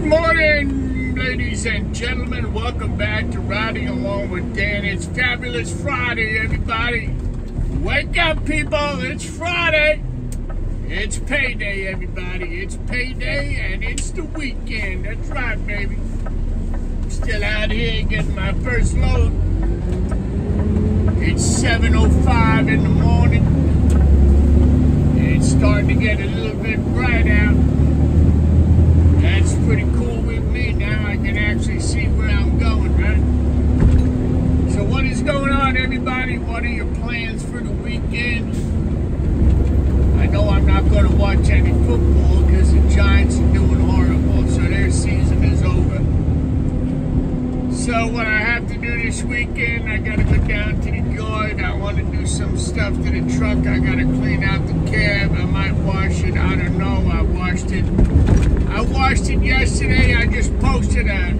Good morning, ladies and gentlemen. Welcome back to Riding Along with Dan. It's Fabulous Friday, everybody. Wake up, people. It's Friday. It's payday, everybody. It's payday, and it's the weekend. That's right, baby. Still out here getting my first load. It's 7:05 in the morning. It's starting to get a little bit bright out. That's pretty cool with me. Now I can actually see where I'm going, right? So what is going on, everybody? What are your plans for the weekend? I know I'm not going to watch any football because the Giants are doing horrible, so their season is over. So what I have to do this weekend, I got to go down to the yard. I want to do some stuff to the truck. I got to clean out the cab. I might wash it. I don't know. I washed it yesterday. I just posted a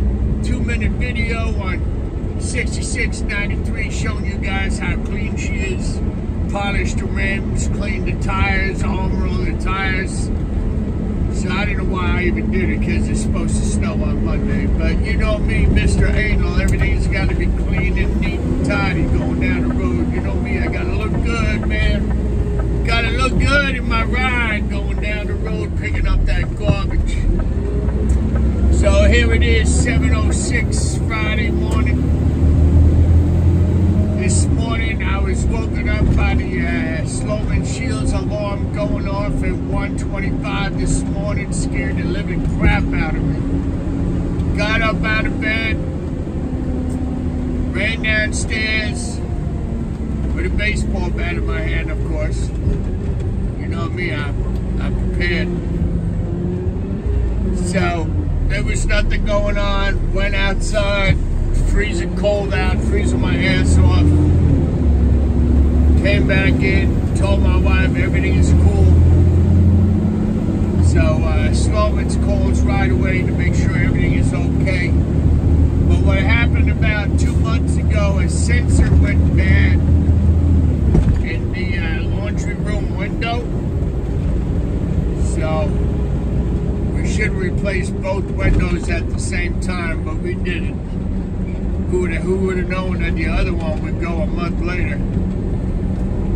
2-minute video on 6693 showing you guys how clean she is. Polished the rims, cleaned the tires, armor on the tires. So I don't know why I even did it, because it's supposed to snow on Monday. But you know me, Mr. Anal, everything's got to be clean and neat and tidy going down the road. You know me, I got to look good, man. Got to look good in my ride going down the road, picking up that garbage. So here it is, 7:06 Friday morning. This morning I was woken up by the Sloman Shields alarm going off at 1:25 this morning. Scared the living crap out of me. Got up out of bed, ran downstairs with a baseball bat in my hand, of course. You know me, I'm prepared. So there was nothing going on. Went outside, freezing cold out, freezing my ass off. Came back in, told my wife everything is cool. So Sloman's calls right away to make sure everything is okay. But what happened about 2 months ago, a sensor went bad in the laundry room window. So we should replace both windows at the same time, but we didn't. Who would have known that the other one would go a month later?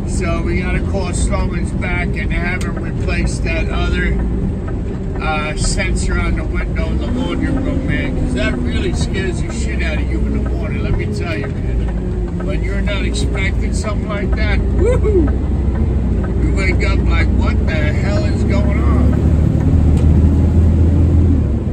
So we got to call Sloman's back and have him replace that other sensor on the window in the laundry room, man, because that really scares the shit out of you in the morning, let me tell you, man. When you're not expecting something like that, woohoo! You wake up like, what the hell is going on?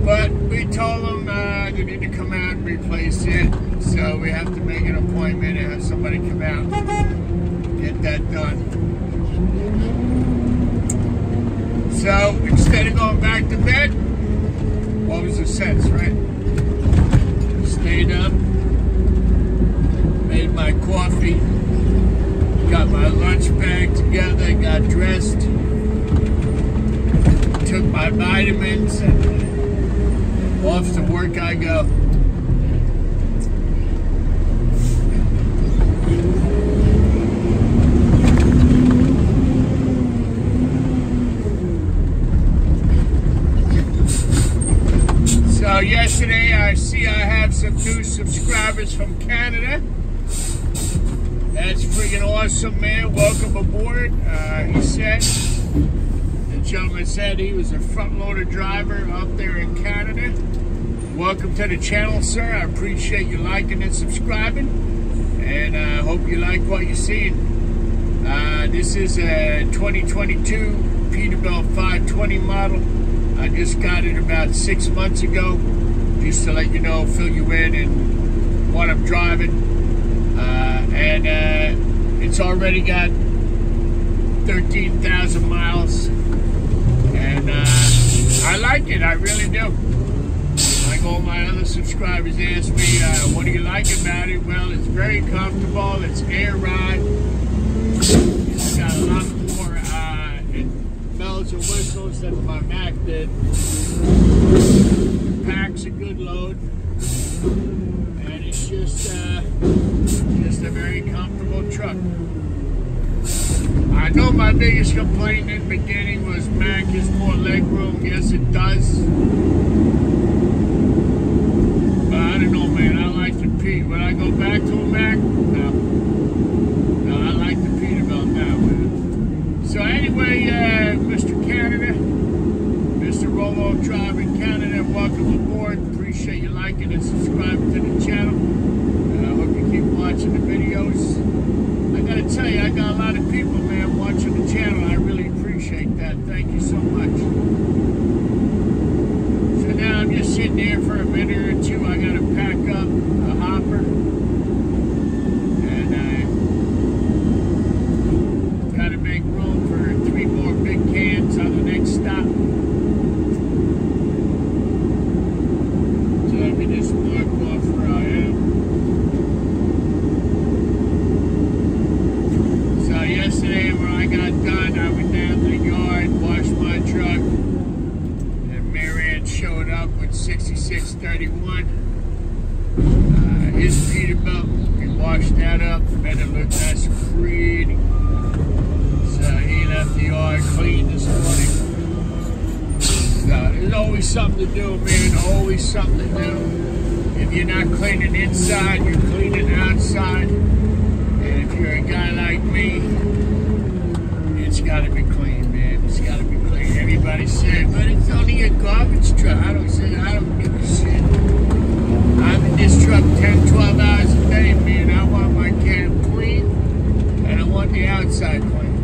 But we told them they need to come out and replace it, so we have to make an appointment and have somebody come out and get that done. So instead of going back to bed, what was the sense, right? Stayed up, made my coffee, got my lunch bag together, got dressed, took my vitamins, and off to work I go. So yesterday I see I have some new subscribers from Canada. That's freaking awesome, man. Welcome aboard. He said, the gentleman said he was a front loader driver up there in Canada. Welcome to the channel, sir. I appreciate you liking and subscribing, and I hope you like what you're seeing. This is a 2022 Peterbilt 520 model. I just got it about 6 months ago, just to let you know, fill you in and what I'm driving. And it's already got 13,000 miles, and I like it, I really do. Like all my other subscribers ask me, what do you like about it? Well, it's very comfortable, it's air ride, it's got a lot more bells and whistles than my Mac did. It packs a good load, and it's just a very comfortable truck. I know my biggest complaint in the beginning was Mac is more legroom. Yes, it does. Pete. When I go back to a Mac, no. No, I like the Peterbilt now, man. So anyway, Mr. Canada, Mr. Romo Tribe in Canada, welcome aboard. Appreciate you liking and subscribing to the channel. I hope you keep watching the videos. I gotta tell you, I got a lot of people, man, watching the channel. I really appreciate that. Thank you so much. So now I'm just sitting here for a minute or two. I gotta pack up a hopper. And I gotta make room for 3 more big cans on the next stop. So let me just mark off where I am. So yesterday when I got done, I went down to the yard, washed my truck, and Marianne showed up with 6631. His Peterbilt, we washed that up, made it look nice and pretty. So he left the yard clean this morning. So there's always something to do, man, always something to do. If you're not cleaning inside, you're cleaning outside. And if you're a guy like me, it's gotta be clean, man. It's gotta be clean. Everybody said, but it's only a garbage truck. I don't give a shit. I'm in this truck 10, 12 hours a day, man. I want my can clean, and I want the outside clean.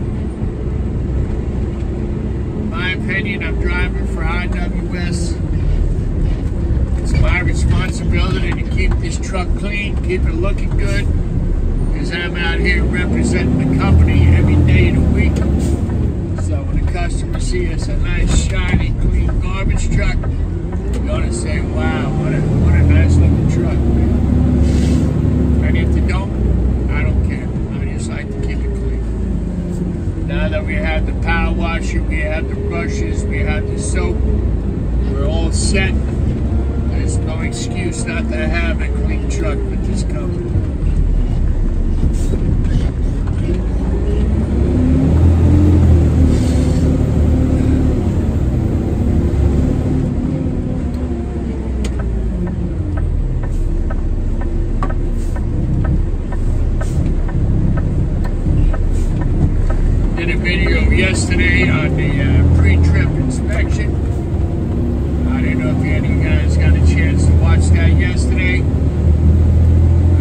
In my opinion, I'm driving for IWS. It's my responsibility to keep this truck clean, keep it looking good, because I'm out here representing the company every day of the week. So when the customers see us a nice, shiny, clean garbage truck, they're gonna say, wow, what a nice looking truck, man. And if they don't, I don't care. I just like to keep it clean. Now that we have the power washer, we have the brushes, we have the soap, we're all set. There's no excuse not to have a clean truck with this company. Yesterday on the pre-trip inspection. I don't know if any of you guys got a chance to watch that yesterday.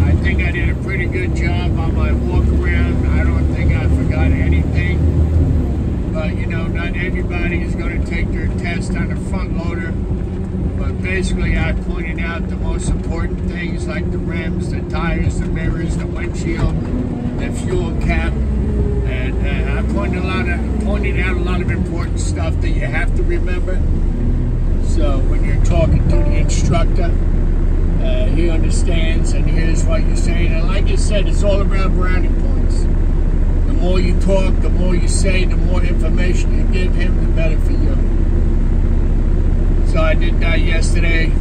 I think I did a pretty good job on my walk around. I don't think I forgot anything. But you know, not everybody is going to take their test on the front loader. But basically I pointed out the most important things like the rims, the tires, the mirrors, the windshield, the fuel cap. And I pointed out a lot of important stuff that you have to remember. So when you're talking to the instructor, he understands and hears what you're saying. And like I said, it's all about brownie points. The more you talk, the more you say, the more information you give him, the better for you. So I did that yesterday.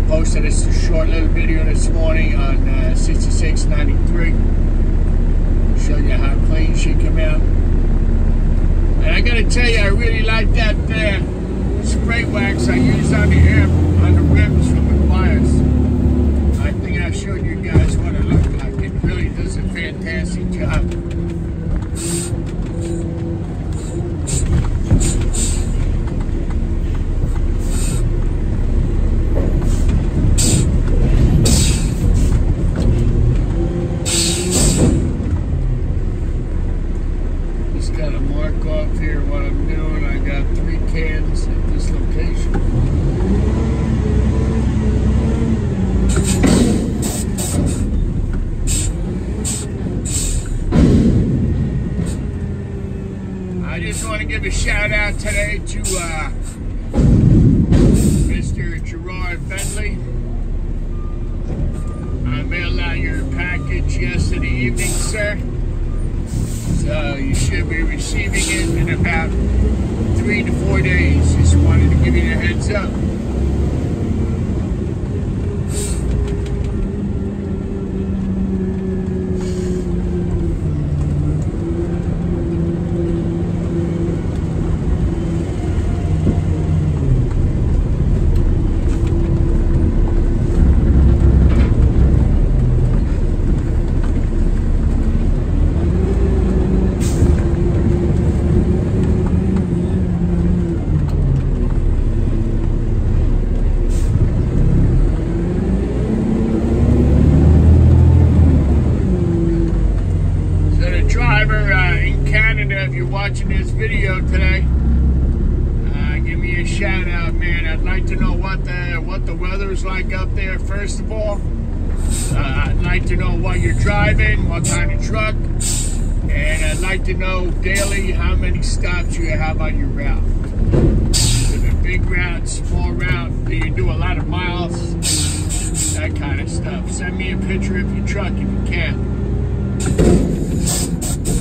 Posted a short little video this morning on 6693. Show you how clean she came out. And I gotta tell you, I really like that spray wax I use on the rims from the wires. I think I showed you guys what it looked like. It really does a fantastic job. Here what I'm doing. I got 3 cans at this location. I just want to give a shout out today to Mr. Gerard Bentley. I mailed out your package yesterday evening, sir. So you should be receiving it in about 3 to 4 days. Just wanted to give you a heads up. watching this video today, give me a shout out, man. I'd like to know what the weather's like up there, first of all. I'd like to know what you're driving, what kind of truck, and I'd like to know daily how many stops you have on your route. Is it a big route, small route? Do you do a lot of miles? That kind of stuff. Send me a picture of your truck if you can.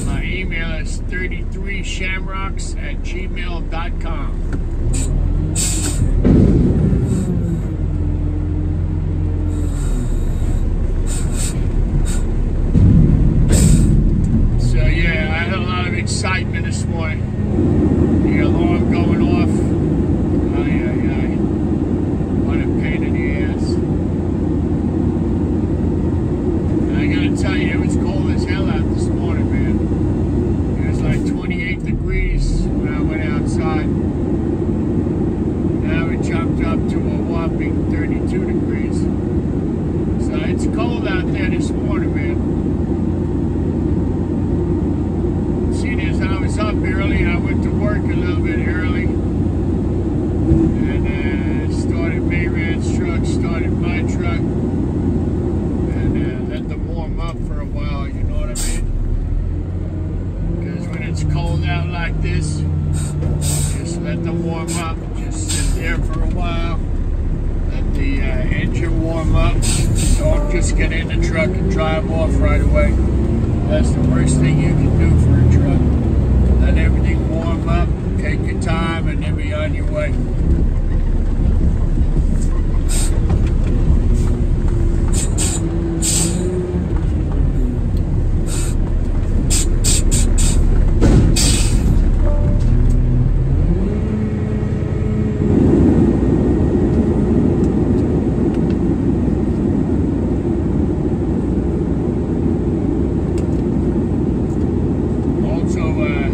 My email is 33shamrocks@gmail.com. So yeah, I had a lot of excitement this morning. The alarm going off. What a pain in the ass. I gotta tell you, it was cold as hell out this morning, man. It was like 28 degrees when I went outside. Now it jumped up to a whopping 32 degrees. So it's cold out there this morning, man. See, as I was up early, I went to work a little bit early. And started Mayran's truck, started my truck. And let them warm up for a while, you know what I mean? Because when it's cold out like this, just let them warm up. Just sit there for a while. Let the engine warm up. Don't just get in the truck and drive off right away. That's the worst thing you can do for a truck. Let everything warm up, take your time, and then be on your way.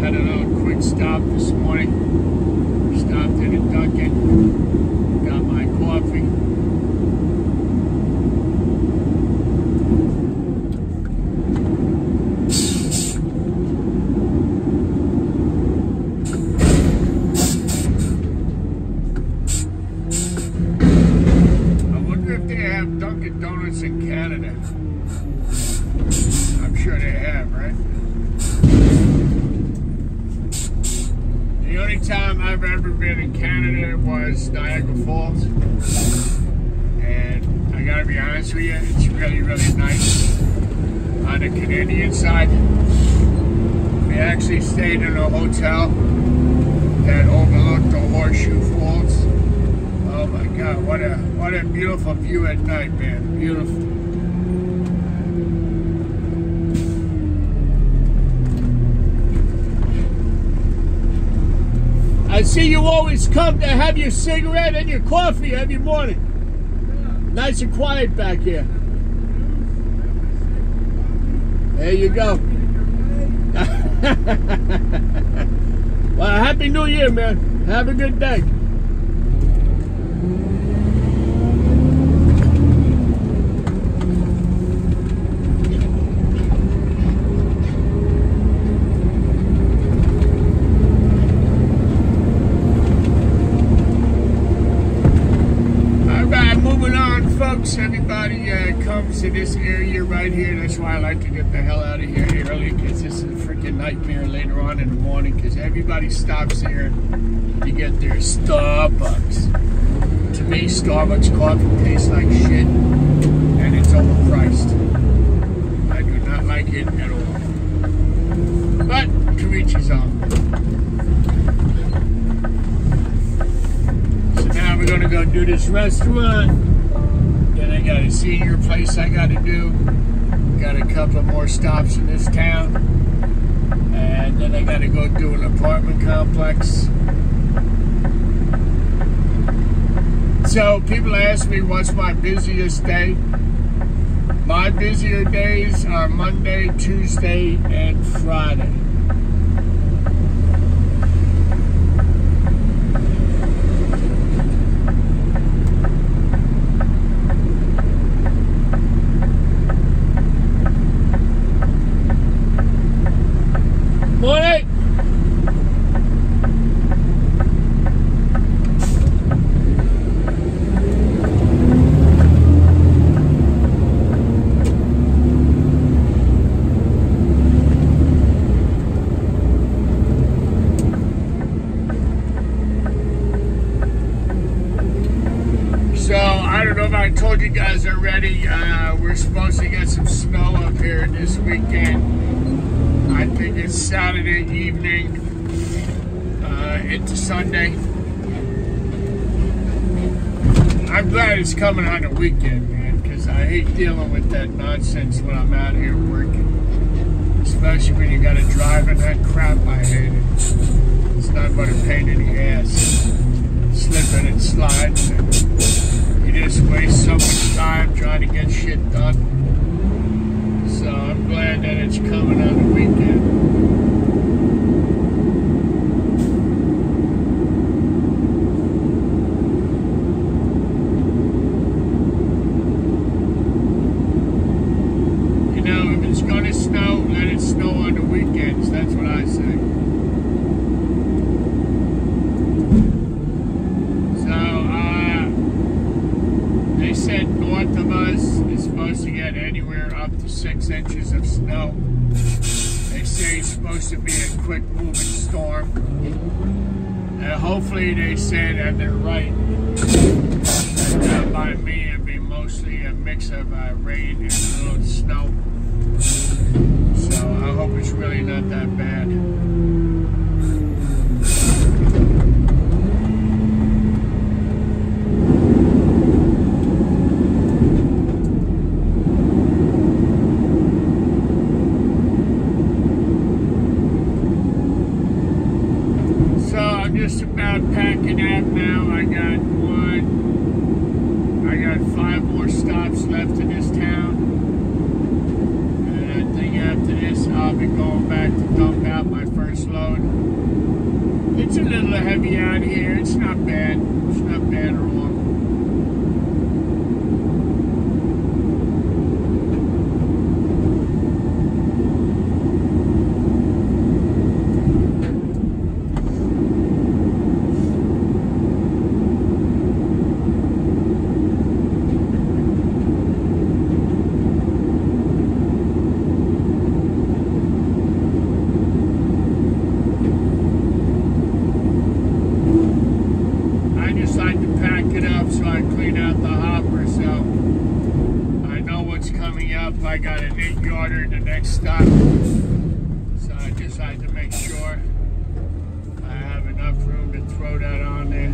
Had a little quick stop this morning. Stopped in a Dunkin', got my coffee. I wonder if they have Dunkin' Donuts in Canada. I'm sure they have, right? The only time I've ever been in Canada was Niagara Falls, and I gotta be honest with you, it's really, really nice on the Canadian side. We actually stayed in a hotel that overlooked the Horseshoe Falls. Oh my God, what a beautiful view at night, man, beautiful. I see you always come to have your cigarette and your coffee every morning. Nice and quiet back here. There you go. Well, Happy New Year, man. Have a good day. Folks, everybody comes to this area right here. That's why I like to get the hell out of here early, because this is a freaking nightmare later on in the morning, because everybody stops here to get their Starbucks. To me, Starbucks coffee tastes like shit, and it's overpriced. I do not like it at all. But to each his own. So now we're going to go do this restaurant. Then I got a senior place I got to do. Got a couple more stops in this town. And then I got to go do an apartment complex. So people ask me what's my busiest day. My busier days are Monday, Tuesday, and Friday. Morning. I told you guys already, we're supposed to get some snow up here this weekend. I think it's Saturday evening into Sunday. I'm glad it's coming on the weekend, man, because I hate dealing with that nonsense when I'm out here working. Especially when you gotta drive in that crap, I hate it. It's not but a pain in the ass. Slipping and sliding, and you just waste so much time trying to get shit done. So I'm glad that it's coming on the weekend. You know, if it's gonna snow, let it snow on the weekends. That's what I say. They said north of us is supposed to get anywhere up to 6 inches of snow. They say it's supposed to be a quick moving storm. And hopefully they say that they're right. And by me it'd be mostly a mix of rain and a little snow. So I hope it's really not that bad. Just about packing up now. I got 5 more stops left in this town, and I think after this I'll be going back to dump out my first load. It's a little heavy out here. It's not bad. It's not bad at all. I got an 8-yarder the next stop, so I just like to make sure I have enough room to throw that on there.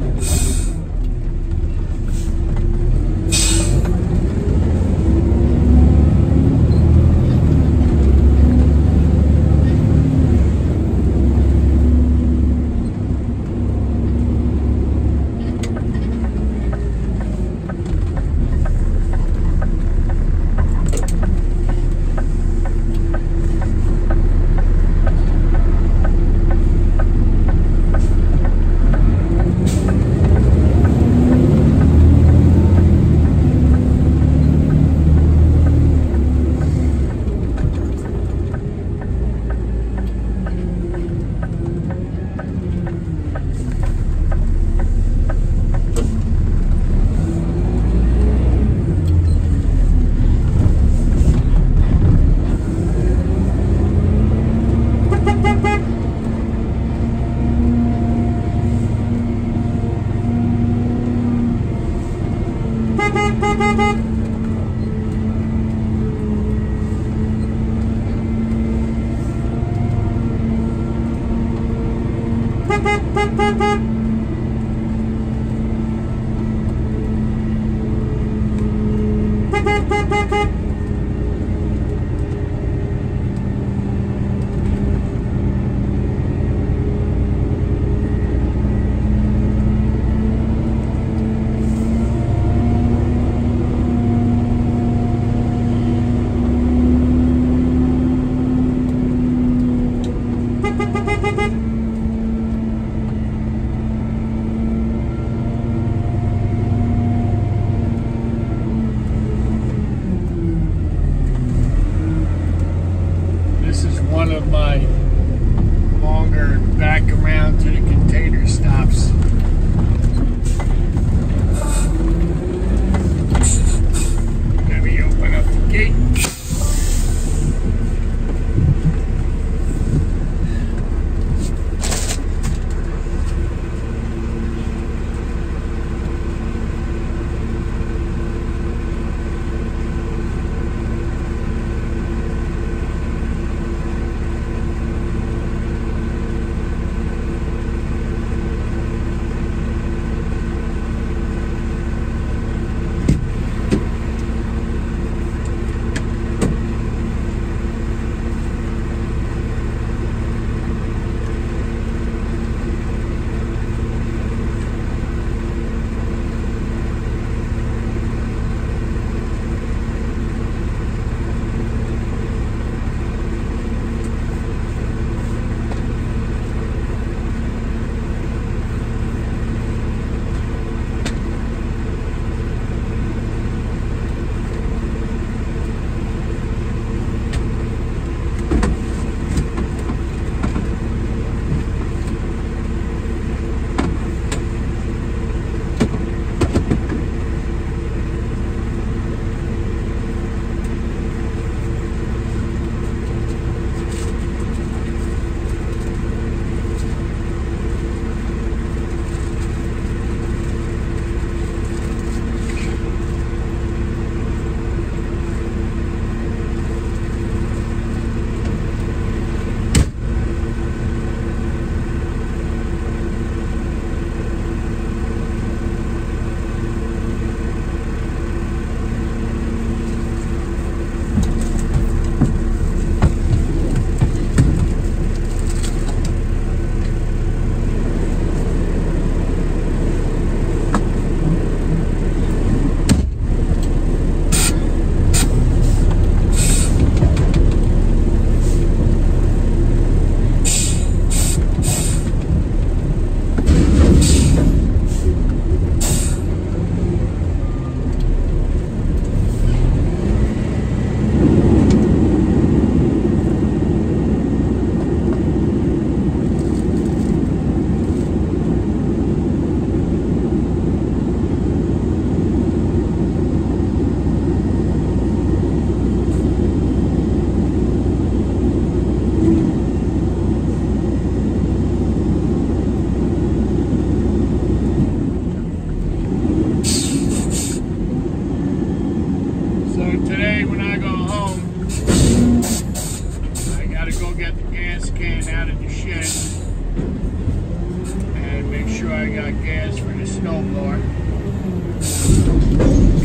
got gas for the snowblower.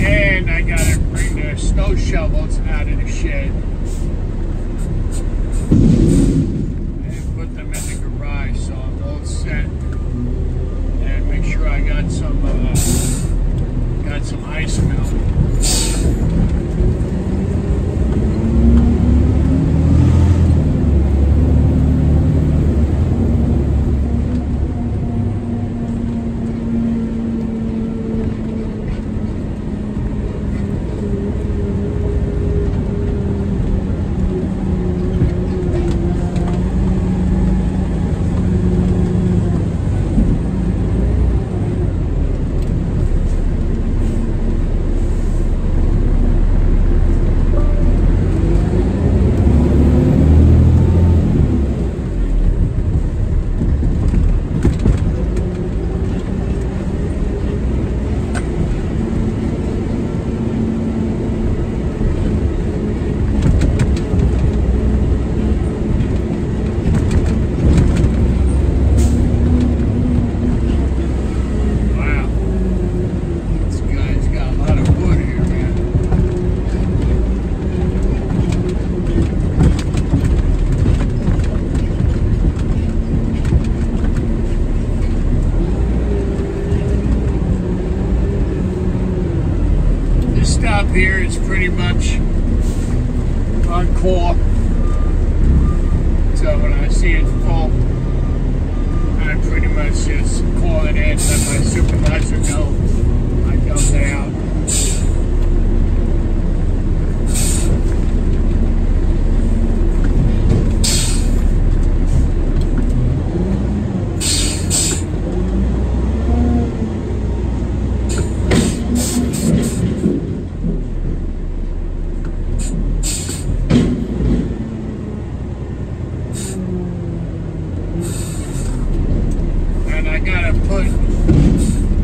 And I gotta bring the snow shovels out of the shed and put them in the garage, so I'm all set. And make sure I got some ice melt. Here is pretty much on call, so when I see it full, I pretty much just call it in, let my supervisor know I dumped it out.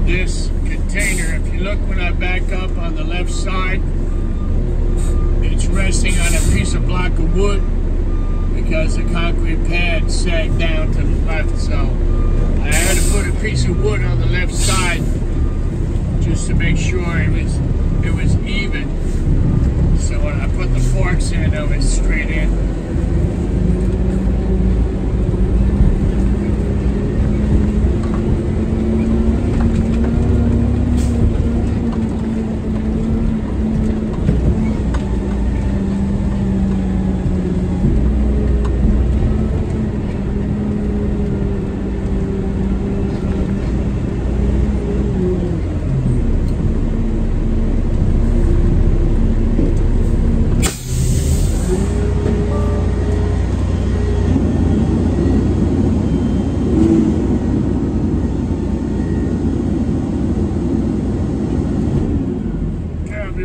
This container, if you look when I back up on the left side, it's resting on a piece of block of wood because the concrete pad sagged down to the left, so I had to put a piece of wood on the left side just to make sure it was even. So when I put the forks in, it was straight in.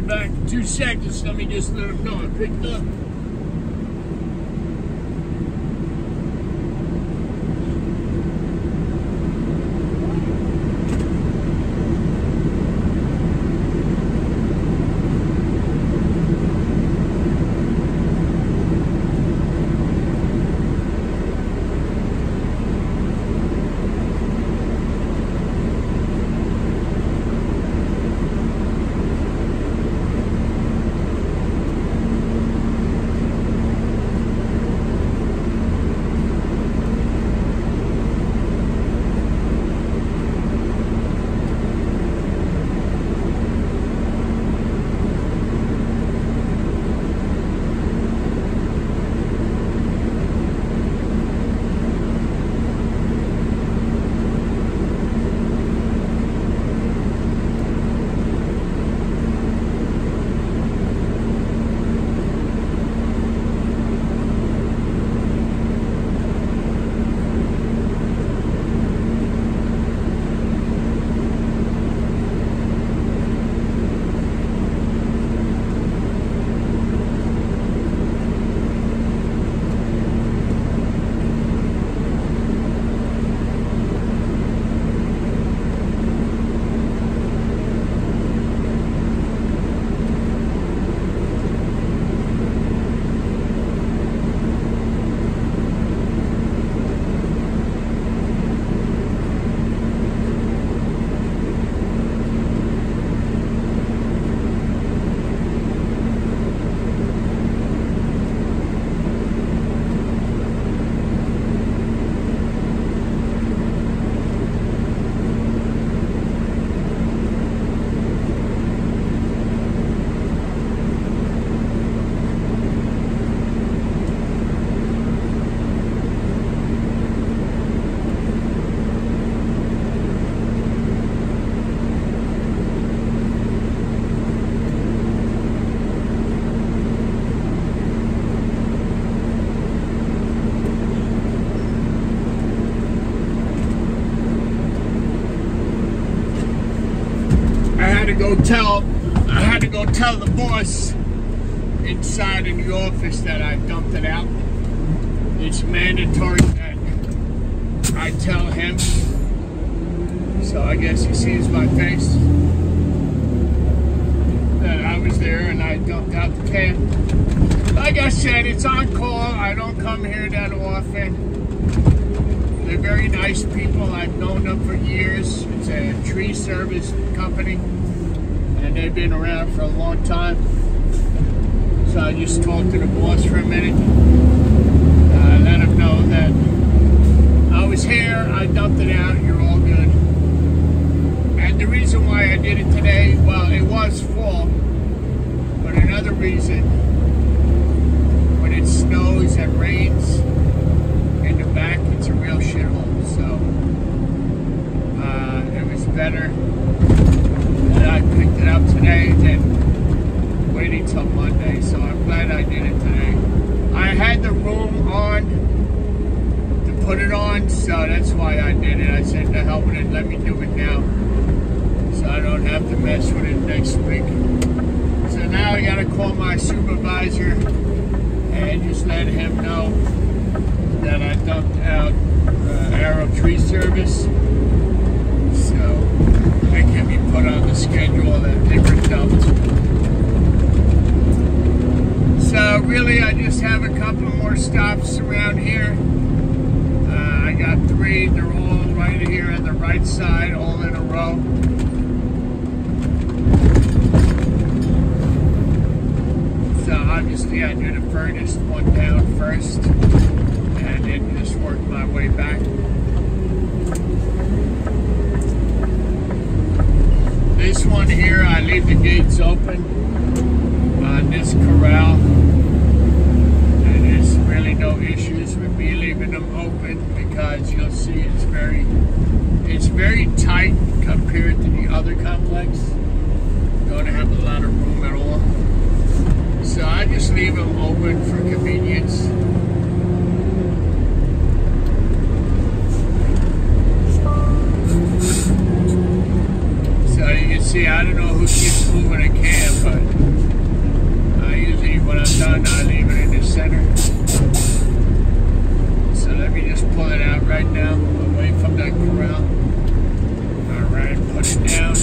Back in 2 seconds. Let me just let them know I picked up. had to go tell the boss inside in the office that I dumped it out. It's mandatory that I tell him. So I guess he sees my face that I was there and I dumped out the can. Like I said, it's on call. I don't come here that often. They're very nice people. I've known them for years. It's a tree service company, and they've been around for a long time. So I just talked to the boss for a minute. Let him know that I was here, I dumped it out, you're all good. And the reason why I did it today, well, it was fall, but another reason, when it snows and rains in the back, it's a real shithole. So it was better that I picked it up today than waiting till Monday. So I'm glad I did it today. I had the room on to put it on, so that's why I did it. I said to hell with it, let me do it now, so I don't have to mess with it next week. So now I gotta call my supervisor and just let him know that I dumped out Arrow Tree Service, so they can be put on the schedule that they were dumped. So really, I just have a couple more stops around here. I got 3. They're all right here on the right side, all in a row. So obviously, I do the furthest one down first, and then just work my way back. This one here, I leave the gates open on this corral. Really no issues with me leaving them open, because you'll see it's very tight compared to the other complex. Don't have a lot of room at all. So I just leave them open for convenience. So you can see, I don't know who keeps moving a can, but I usually, when I'm done, I leave it in the center. So let me just pull it out right now, away from that corral. Alright, put it down.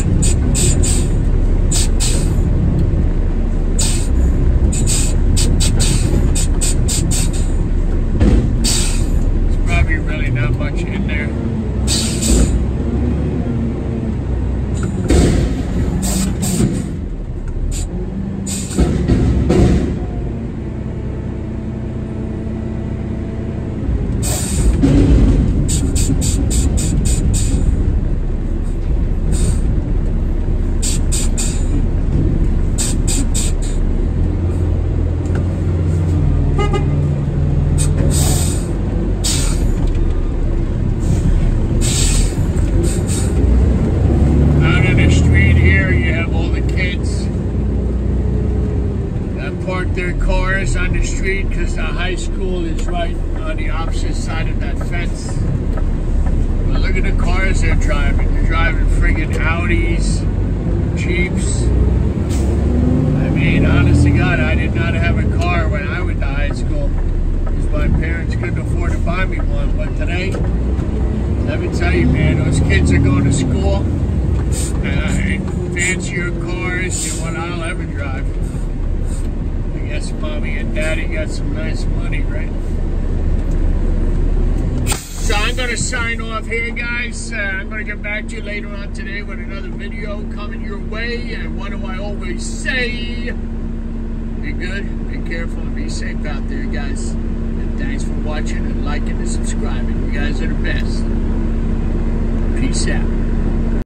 There's probably really not much in there. Their cars on the street, because the high school is right on the opposite side of that fence. But look at the cars they're driving. They're driving friggin' Audis, Jeeps. I mean, honest to God, I did not have a car when I went to high school, because my parents couldn't afford to buy me one. But today, let me tell you, man, those kids are going to school in fancier cars than what I'll ever drive. I guess mommy and daddy got some nice money, right? So I'm going to sign off here, guys. I'm going to get back to you later on today with another video coming your way. And what do I always say? Be good, be careful, and be safe out there, guys. And thanks for watching and liking and subscribing. You guys are the best. Peace out.